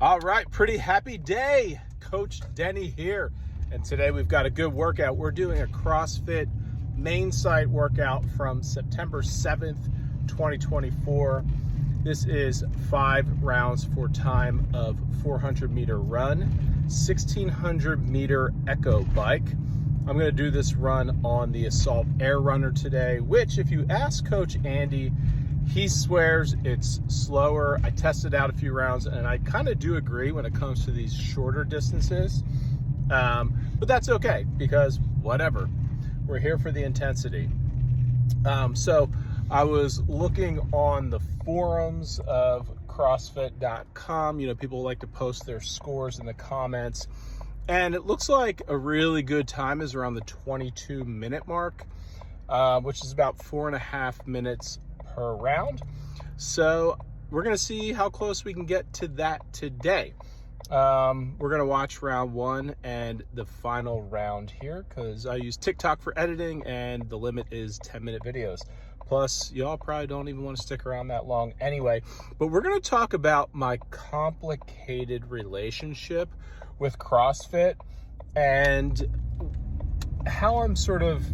All right, pretty happy day. Coach Denny here. And today we've got a good workout. We're doing a CrossFit Mainsite workout from September 7th, 2024. This is 5 rounds for time of 400-meter run, 1,600-meter echo bike. I'm going to do this run on the Assault Air Runner today, which if you ask Coach Andy, he swears it's slower. I tested out a few rounds and I kind of do agree when it comes to these shorter distances. But that's okay because whatever, we're here for the intensity. So I was looking on the forums of CrossFit.com. You know, people like to post their scores in the comments. And it looks like a really good time is around the 22-minute mark, which is about 4.5 minutes per round. So we're going to see how close we can get to that today. We're going to watch round 1 and the final round here because I use TikTok for editing and the limit is 10-minute videos. Plus, y'all probably don't even want to stick around that long anyway. But we're going to talk about my complicated relationship with CrossFit and how I'm sort of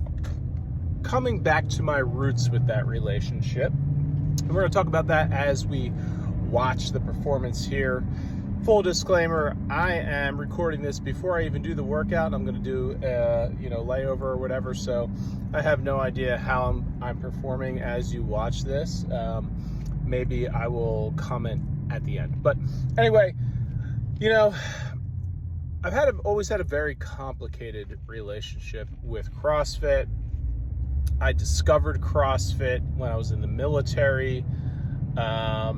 coming back to my roots with that relationship. And we're going to talk about that as we watch the performance here. Full disclaimer, I am recording this before I even do the workout. I'm going to do layover or whatever, so I have no idea how I'm performing as you watch this. Maybe I will comment at the end. But anyway, you know, I've always had a very complicated relationship with CrossFit. I discovered CrossFit when I was in the military. I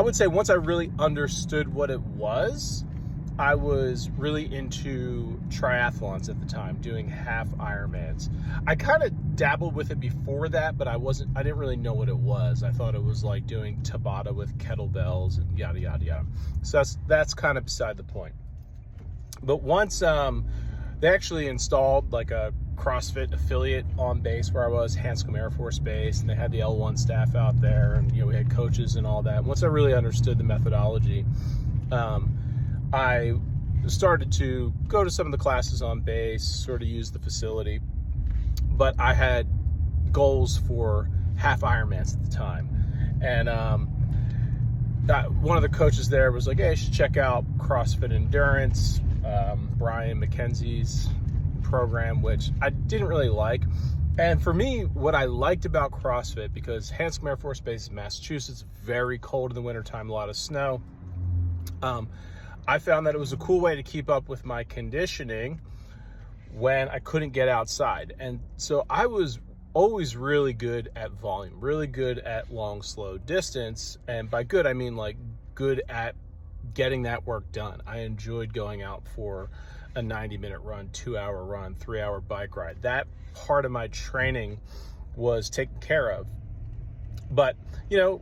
would say once I really understood what it was, I was really into triathlons at the time, doing half Ironmans. I kind of dabbled with it before that, but I didn't really know what it was. I thought it was like doing Tabata with kettlebells and yada, yada, yada. So that's kind of beside the point. But once they actually installed like a CrossFit affiliate on base where I was, Hanscom Air Force Base, and they had the L1 staff out there, and we had coaches and all that. Once I really understood the methodology, I started to go to some of the classes on base, sort of use the facility, but I had goals for half Ironmans at the time. And one of the coaches there was like, hey, you should check out CrossFit Endurance, Brian McKenzie's program, which I didn't really like. And for me, what I liked about CrossFit, because Hanscom Air Force Base is Massachusetts, very cold in the wintertime, a lot of snow. I found that it was a cool way to keep up with my conditioning when I couldn't get outside. And so I was always really good at volume, really good at long, slow distance. And by good, I mean like good at getting that work done. I enjoyed going out for a 90-minute run, 2-hour run, 3-hour bike ride. That part of my training was taken care of. But,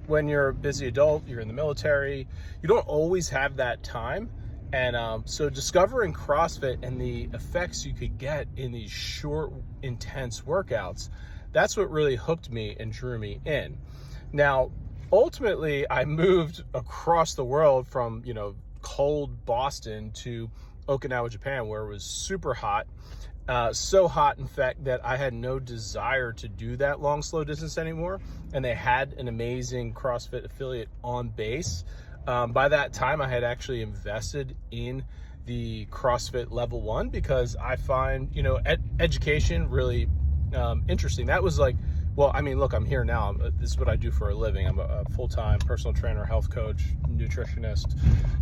when you're a busy adult, you're in the military, you don't always have that time. And so discovering CrossFit and the effects you could get in these short, intense workouts, that's what really hooked me and drew me in. Now, ultimately, I moved across the world from, cold Boston to Okinawa, Japan, where it was super hot. So hot, in fact, that I had no desire to do that long, slow distance anymore. And they had an amazing CrossFit affiliate on base. By that time, I had actually invested in the CrossFit Level 1 because I find, education really interesting. That was like, well, I mean, look, I'm here now. This is what I do for a living. I'm a full-time personal trainer, health coach, nutritionist,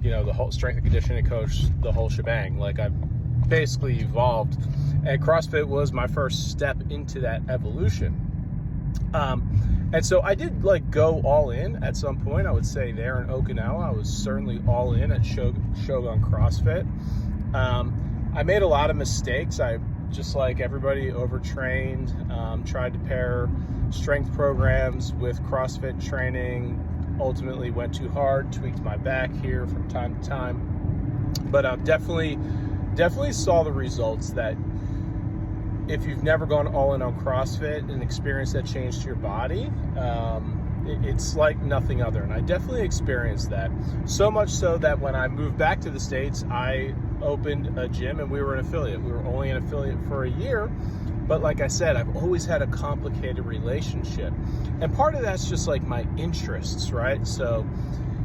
the whole strength and conditioning coach, the whole shebang. Like, I've basically evolved. And CrossFit was my first step into that evolution. And so I did go all in at some point. I would say there in Okinawa, I was certainly all in at Shogun CrossFit. I made a lot of mistakes. I, just like everybody, overtrained, tried to pair strength programs with CrossFit training, ultimately went too hard, tweaked my back here from time to time. But definitely saw the results that if you've never gone all in on CrossFit and experienced that change to your body, it's like nothing other. And I definitely experienced that. So much so that when I moved back to the States, I opened a gym and we were an affiliate. We were only an affiliate for a year. But like I said, I've always had a complicated relationship. And part of that's just like my interests, right? So,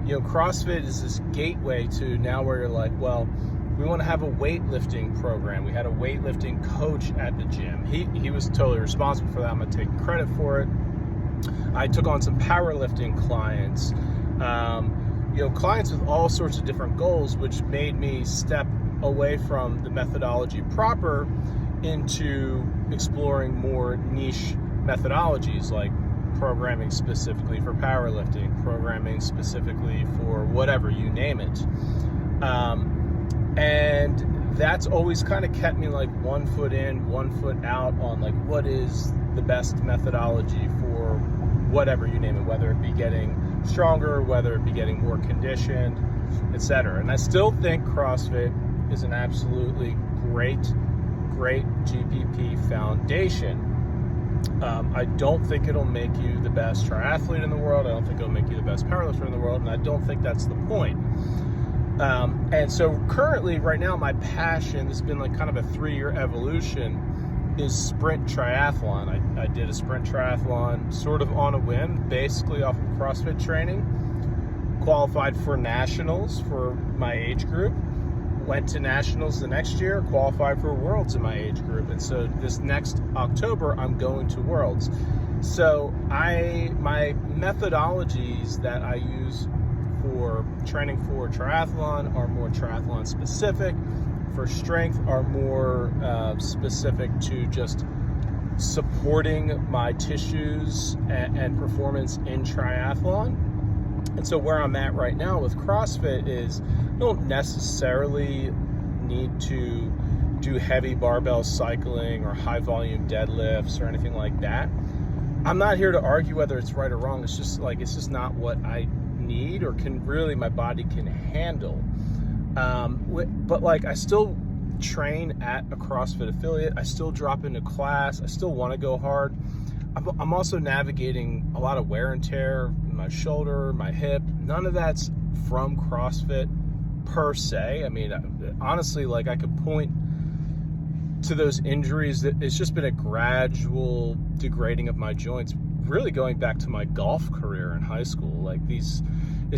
CrossFit is this gateway to now where you're like, well, we want to have a weightlifting program. We had a weightlifting coach at the gym. He was totally responsible for that. I'm going to take credit for it. I took on some powerlifting clients, clients with all sorts of different goals, which made me step away from the methodology proper into exploring more niche methodologies, like programming specifically for powerlifting, programming specifically for whatever, you name it. And that's always kind of kept me like 1 foot in, 1 foot out on like what is the best methodology for whatever, you name it, whether it be getting stronger, whether it be getting more conditioned, etc. And I still think CrossFit is an absolutely great GPP foundation. I don't think it'll make you the best triathlete in the world. I don't think it'll make you the best powerlifter in the world, and I don't think that's the point. And so currently, right now, my passion, this has been like kind of a 3-year evolution, is sprint triathlon. I did a sprint triathlon sort of on a whim, basically off of CrossFit training, qualified for nationals for my age group, went to nationals the next year, qualified for worlds in my age group. And so this next October, I'm going to worlds. So my methodologies that I use for training for triathlon are more triathlon specific. For strength are more specific to just supporting my tissues and performance in triathlon. And so where I'm at right now with CrossFit is I don't necessarily need to do heavy barbell cycling or high volume deadlifts or anything like that. I'm not here to argue whether it's right or wrong. It's just not what I need or my body can handle. But like I still train at a CrossFit affiliate. I still drop into class. I still want to go hard. I'm also navigating a lot of wear and tear in my shoulder, my hip. None of that's from CrossFit per se. I mean, honestly, like I could point to those injuries that it's just been a gradual degrading of my joints, really going back to my golf career in high school. Like it's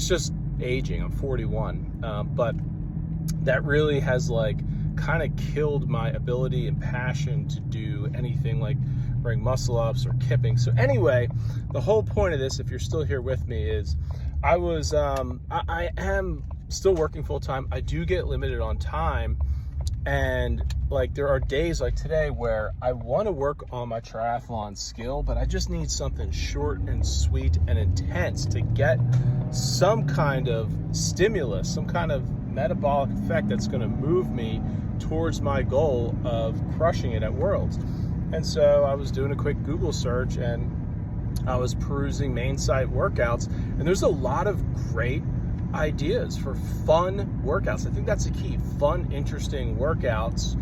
just aging. I'm 41, but that really has like kind of killed my ability and passion to do anything like bring muscle ups or kipping. So anyway, the whole point of this, if you're still here with me, is I am still working full time. I do get limited on time, and like there are days like today where I want to work on my triathlon skill, but I just need something short and sweet and intense to get some kind of stimulus, some kind of metabolic effect that's going to move me towards my goal of crushing it at Worlds. And so I was doing a quick Google search and I was perusing Mainsite workouts, and there's a lot of great ideas for fun workouts. I think that's the key. Fun, interesting workouts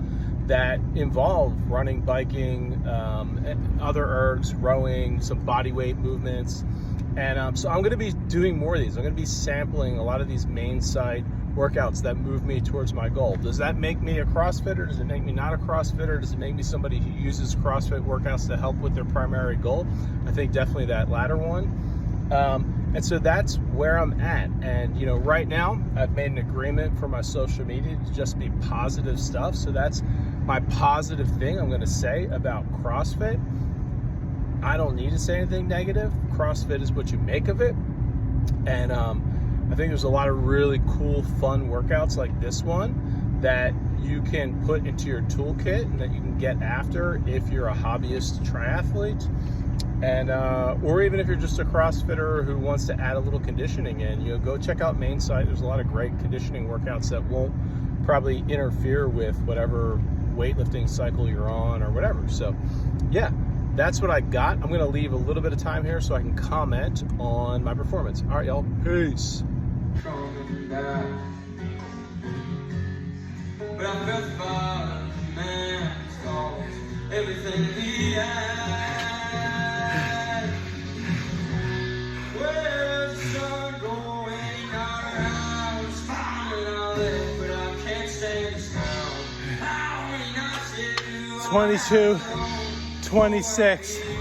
that involve running, biking, other ergs, rowing, some body weight movements. And so I'm going to be doing more of these. I'm going to be sampling a lot of these Mainsite workouts that move me towards my goal. Does that make me a CrossFitter? Does it make me not a CrossFitter? Does it make me somebody who uses CrossFit workouts to help with their primary goal? I think definitely that latter one. And so that's where I'm at. And, right now I've made an agreement for my social media to just be positive stuff. So that's my positive thing I'm going to say about CrossFit. I don't need to say anything negative. CrossFit is what you make of it. And, I think there's a lot of really cool, fun workouts like this one that you can put into your toolkit and that you can get after if you're a hobbyist triathlete, and or even if you're just a CrossFitter who wants to add a little conditioning in. Go check out Mainsite. There's a lot of great conditioning workouts that won't probably interfere with whatever weightlifting cycle you're on or whatever. So, yeah. That's what I got. I'm going to leave a little bit of time here so I can comment on my performance. All right, y'all. Peace. Coming back, but I felt far, man, so everything we had 22, 26.